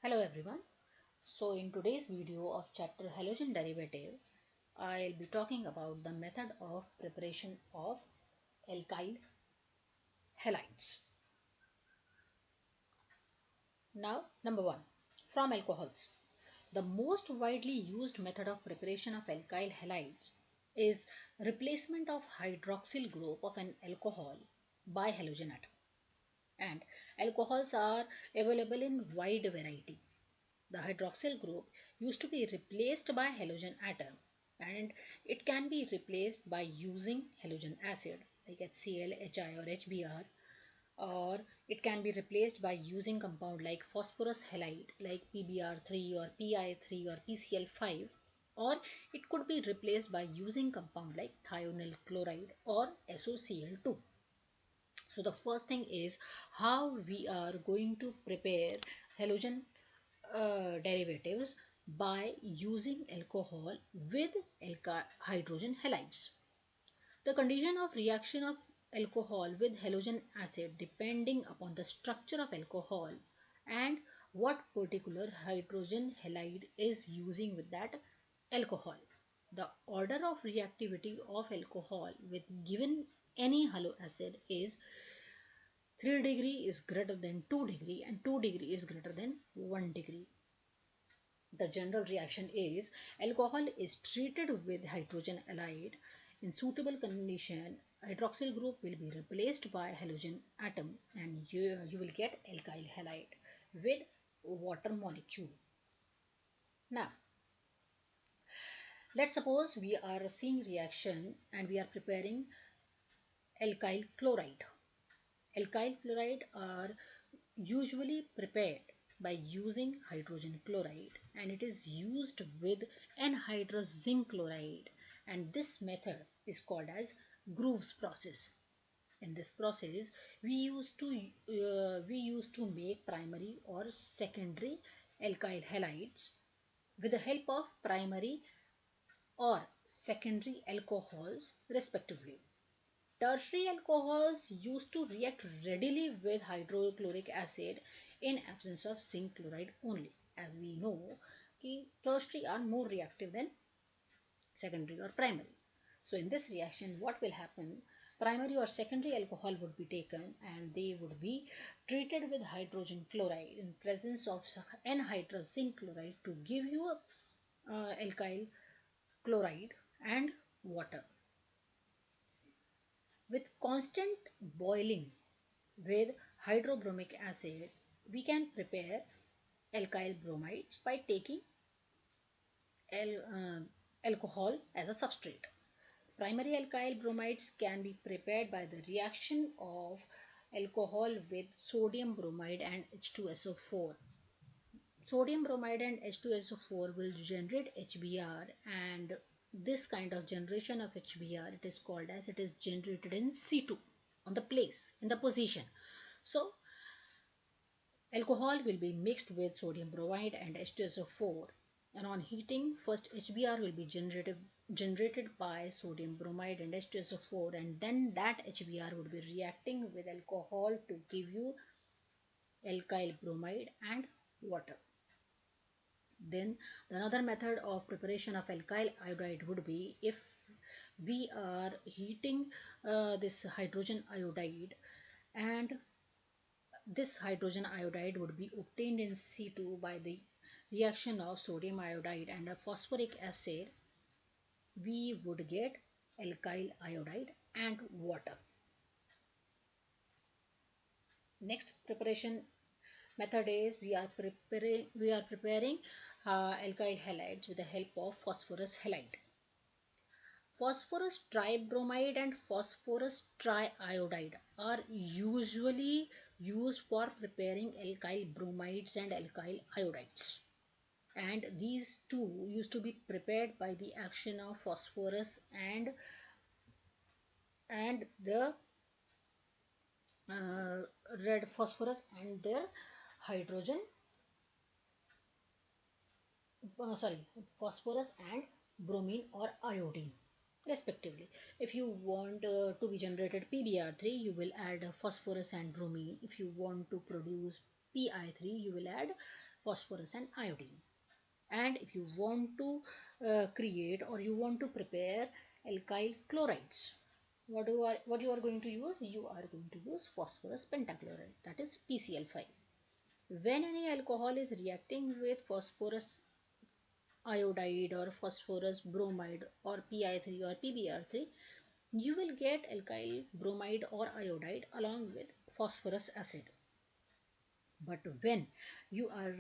Hello everyone. So in today's video of chapter halogen derivative, I'll be talking about the method of preparation of alkyl halides. Now number 1, from alcohols. The most widely used method of preparation of alkyl halides is replacement of hydroxyl group of an alcohol by halogen atom. And alcohols are available in wide variety. The hydroxyl group used to be replaced by halogen atom, and it can be replaced by using halogen acid like HCl, Hi or HBr, or it can be replaced by using compound like phosphorus halide like PBr3 or Pi3 or PCl5, or it could be replaced by using compound like thionyl chloride or SOCl2. So the first thing is how we are going to prepare halogen derivatives by using alcohol with hydrogen halides. The condition of reaction of alcohol with halogen acid depending upon the structure of alcohol and what particular hydrogen halide is using with that alcohol. The order of reactivity of alcohol with given any halo acid is 3 degree is greater than 2 degree and 2 degree is greater than 1 degree. The general reaction is alcohol is treated with hydrogen halide. In suitable condition, hydroxyl group will be replaced by halogen atom and you will get alkyl halide with water molecule. Now, let's suppose we are seeing reaction and we are preparing alkyl chloride. Alkyl chloride are usually prepared by using hydrogen chloride, and it is used with anhydrous zinc chloride, and this method is called as Grove's process. In this process we used to make primary or secondary alkyl halides with the help of primary or secondary alcohols respectively. Tertiary alcohols used to react readily with hydrochloric acid in absence of zinc chloride only. As we know, tertiary are more reactive than secondary or primary. So in this reaction, what will happen? Primary or secondary alcohol would be taken and they would be treated with hydrogen chloride in presence of anhydrous zinc chloride to give you alkyl chloride and water. With constant boiling with hydrobromic acid, we can prepare alkyl bromides by taking alcohol as a substrate. Primary alkyl bromides can be prepared by the reaction of alcohol with sodium bromide and H2SO4. Sodium bromide and H2SO4 will generate HBr, and this kind of generation of HBr, it is called as, it is generated in C2 on the place, in the position. So alcohol will be mixed with sodium bromide and H2SO4, and on heating, first HBr will be generated by sodium bromide and H2SO4, and then that HBr would be reacting with alcohol to give you alkyl bromide and water. Then another method of preparation of alkyl iodide would be if we are heating this hydrogen iodide, and this hydrogen iodide would be obtained in C2 by the reaction of sodium iodide and a phosphoric acid, we would get alkyl iodide and water. Next preparation method is we are preparing alkyl halides with the help of phosphorus halide. Phosphorus tribromide and phosphorus triiodide are usually used for preparing alkyl bromides and alkyl iodides, and these two used to be prepared by the action of phosphorus and the red phosphorus and their hydrogen phosphorus and bromine or iodine respectively. If you want to be generated PBr3, you will add phosphorus and bromine. If you want to produce Pi3, you will add phosphorus and iodine. And if you want to create or you want to prepare alkyl chlorides, what you are going to use? You are going to use phosphorus pentachloride, that is PCl5. When any alcohol is reacting with phosphorus iodide or phosphorus bromide or Pi3 or PbR3, you will get alkyl bromide or iodide along with phosphorus acid. But when you are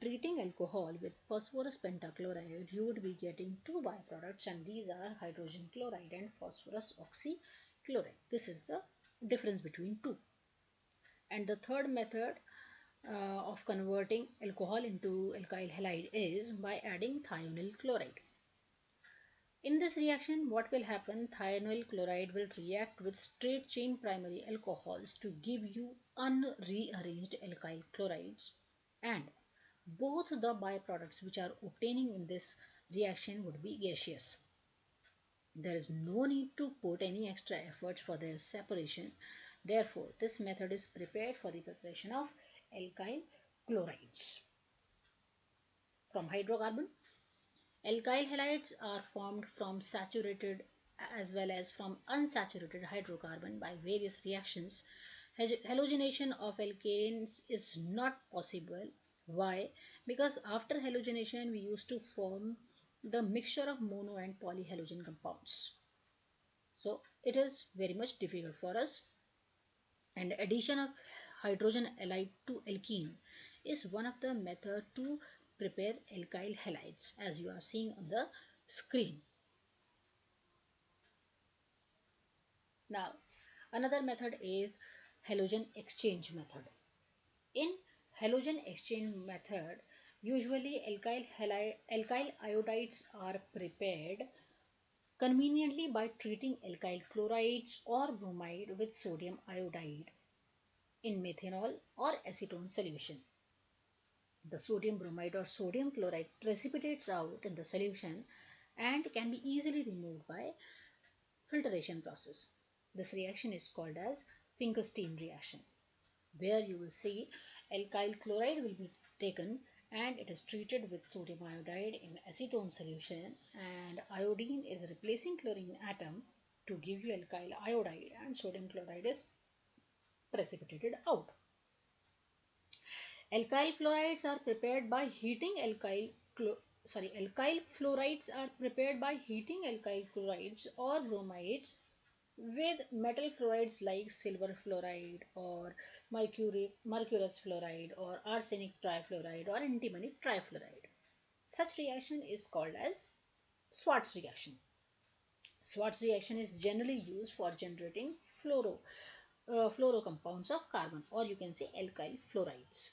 treating alcohol with phosphorus pentachloride, you would be getting two byproducts, and these are hydrogen chloride and phosphorus oxychloride. This is the difference between two. And the third method of converting alcohol into alkyl halide is by adding thionyl chloride. In this reaction, what will happen? Thionyl chloride will react with straight chain primary alcohols to give you unrearranged alkyl chlorides, and both the byproducts which are obtaining in this reaction would be gaseous. There is no need to put any extra efforts for their separation. Therefore, this method is prepared for the preparation of alkyl chlorides from hydrocarbon. Alkyl halides are formed from saturated as well as from unsaturated hydrocarbon by various reactions. Halogenation of alkanes is not possible. Why? Because after halogenation we used to form the mixture of mono and polyhalogen compounds. So it is very much difficult for us, and addition of hydrogen halide to alkene is one of the method to prepare alkyl halides, as you are seeing on the screen. Now, another method is halogen exchange method. In halogen exchange method, usually alkyl iodides are prepared conveniently by treating alkyl chlorides or bromide with sodium iodide in methanol or acetone solution. The sodium bromide or sodium chloride precipitates out in the solution and can be easily removed by filtration process. This reaction is called as Finkelstein reaction, where you will see alkyl chloride will be taken and it is treated with sodium iodide in acetone solution, and iodine is replacing chlorine atom to give you alkyl iodide, and sodium chloride is precipitated out. Alkyl fluorides are prepared by heating alkyl fluorides are prepared by heating alkyl chlorides or bromides with metal fluorides like silver fluoride or mercurous fluoride or arsenic trifluoride or antimony trifluoride. Such reaction is called as Schwarz reaction. Schwarz reaction is generally used for generating fluoro compounds of carbon, or you can say alkyl fluorides.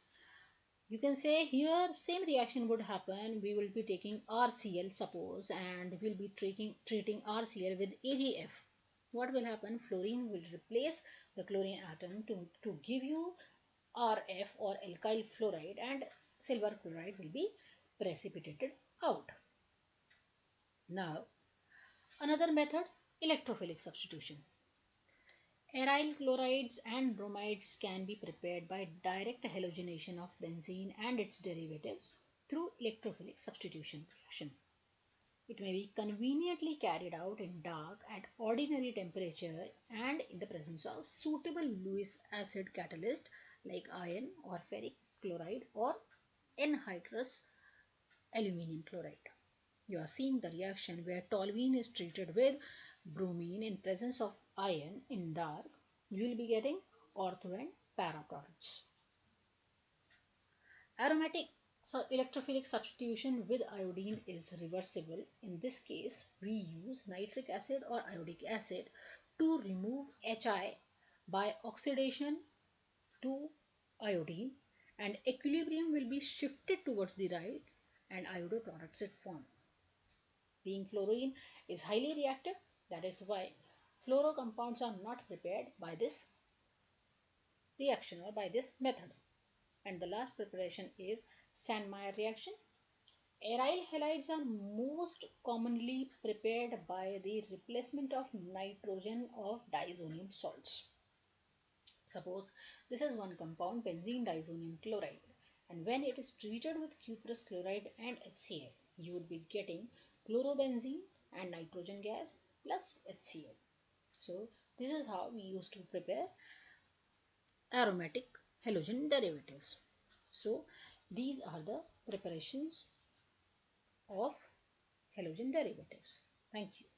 You can say here same reaction would happen. We will be taking RCl, suppose, and we will be treating RCl with AgF. What will happen? Fluorine will replace the chlorine atom to give you RF or alkyl fluoride, and silver chloride will be precipitated out. Now, another method, electrophilic substitution. Aryl chlorides and bromides can be prepared by direct halogenation of benzene and its derivatives through electrophilic substitution reaction. It may be conveniently carried out in dark at ordinary temperature and in the presence of suitable Lewis acid catalyst like iron or ferric chloride or anhydrous aluminium chloride. You are seeing the reaction where toluene is treated with bromine in presence of iron in dark. You will be getting ortho and para products. Aromatic electrophilic substitution with iodine is reversible. In this case, we use nitric acid or iodic acid to remove Hi by oxidation to iodine, and equilibrium will be shifted towards the right and iodo products it form. Being fluorine is highly reactive, that is why fluoro compounds are not prepared by this reaction or by this method. And the last preparation is Sandmeyer reaction. Aryl halides are most commonly prepared by the replacement of nitrogen of diazonium salts. Suppose this is one compound, benzene diazonium chloride, And when it is treated with cuprous chloride and HCl, you would be getting chlorobenzene and nitrogen gas plus HCl. So this is how we used to prepare aromatic halogen derivatives. So these are the preparations of halogen derivatives. Thank you.